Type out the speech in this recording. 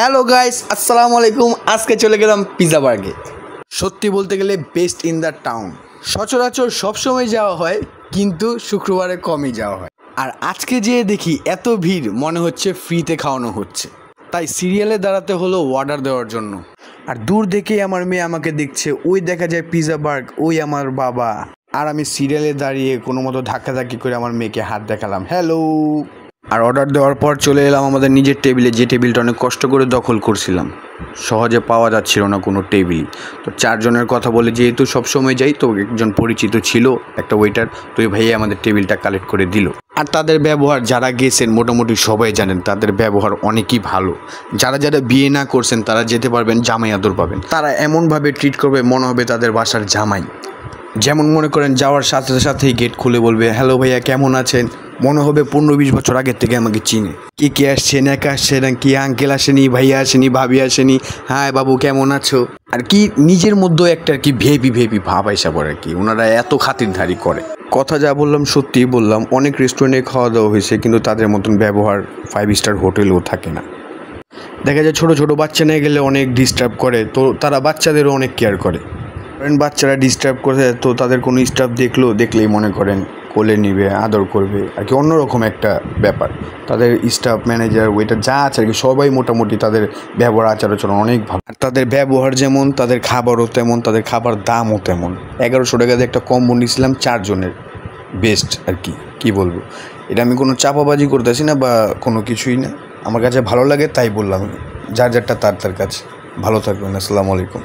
Hello guys, আসসালামু আলাইকুম। আজকে চলে গেলাম পিৎজা বার্গে। সত্যি বলতে গেলে বেস্ট ইন দ্য টাউন। সচরাচর সবসময় যাওয়া হয়, কিন্তু শুক্রবারে কমই যাওয়া হয়। আর আজকে যেয়ে দেখি এত ভিড়, মনে হচ্ছে ফ্রিতে খাওয়ানো হচ্ছে। তাই সিরিয়ালে দাঁড়াতে হলো অর্ডার দেওয়ার জন্য। আর দূর দেখেই আমার মেয়ে আমাকে দেখছে, ওই দেখা যায় পিৎজা বার্গ, ওই আমার বাবা। আর আমি সিরিয়ালে দাঁড়িয়ে কোনো মতো ধাক্কাধাক্কি করে আমার মেয়েকে হাত দেখালাম, হ্যালো। আর অর্ডার দেওয়ার পর চলে এলাম আমাদের নিজের টেবিলে, যে টেবিলটা অনেক কষ্ট করে দখল করছিলাম। সহজে পাওয়া যাচ্ছিল না কোনো টেবিল। তো চারজনের কথা বলে যেহেতু সবসময় যাই, তো একজন পরিচিত ছিল একটা ওয়েটার, তো ওই ভাইয়া আমাদের টেবিলটা কালেক্ট করে দিল। আর তাদের ব্যবহার, যারা গেছেন মোটামুটি সবাই জানেন তাদের ব্যবহার অনেকই ভালো। যারা যারা বিয়ে না করছেন তারা যেতে পারবেন, জামাই আদর পাবেন। তারা এমনভাবে ট্রিট করবে মনে হবে তাদের বাসার জামাই। যেমন মনে করেন যাওয়ার সাথে সাথেই গেট খুলে বলবে, হ্যালো ভাইয়া কেমন আছেন। মনে হবে 15-20 বছর আগের থেকে আমাকে চিনে। কে আসছেন, একা আসছেন কি, আঙ্কেল আসেনি, ভাইয়া আসেনি, ভাবি আসেনি, হ্যাঁ বাবু কেমন আছো। আর কি নিজের মধ্যে একটা আর কি ভেপি ভাব আইসা পড়ে আর কি। ওনারা এত খাতিরদারি করে। কথা যা বললাম সত্যিই বললাম। অনেক রেস্টুরেন্টে খাওয়া দাওয়া হয়েছে, কিন্তু তাদের মতন ব্যবহার 5 স্টার হোটেলেও থাকে না। দেখা যায় ছোটো ছোটো বাচ্চা নিয়ে গেলে অনেক ডিস্টার্ব করে, তো তারা বাচ্চাদেরও অনেক কেয়ার করে। বাচ্চারা ডিস্টার্ব করে, তো তাদের কোনো স্টাফ দেখলেই মনে করেন কোলে নিবে, আদর করবে আর কি। অন্যরকম একটা ব্যাপার। তাদের স্টাফ, ম্যানেজার, ওয়েটার যা আছে আর কি, সবাই মোটামুটি তাদের ব্যবহার আচার আচরণ অনেক ভালো। আর তাদের ব্যবহার যেমন, তাদের খাবারও তেমন, তাদের খাবার দামও তেমন। 1100 টাকা দিয়ে একটা কম্বো নিয়েছিলাম 4 জনের। বেস্ট আর কি, কী বলবো। এটা আমি কোনো চাপাবাজি করতেছি না বা কোনো কিছুই না, আমার কাছে ভালো লাগে তাই বললাম। যার যারটা তার কাছে। ভালো থাকবেন, আসসালামু আলাইকুম।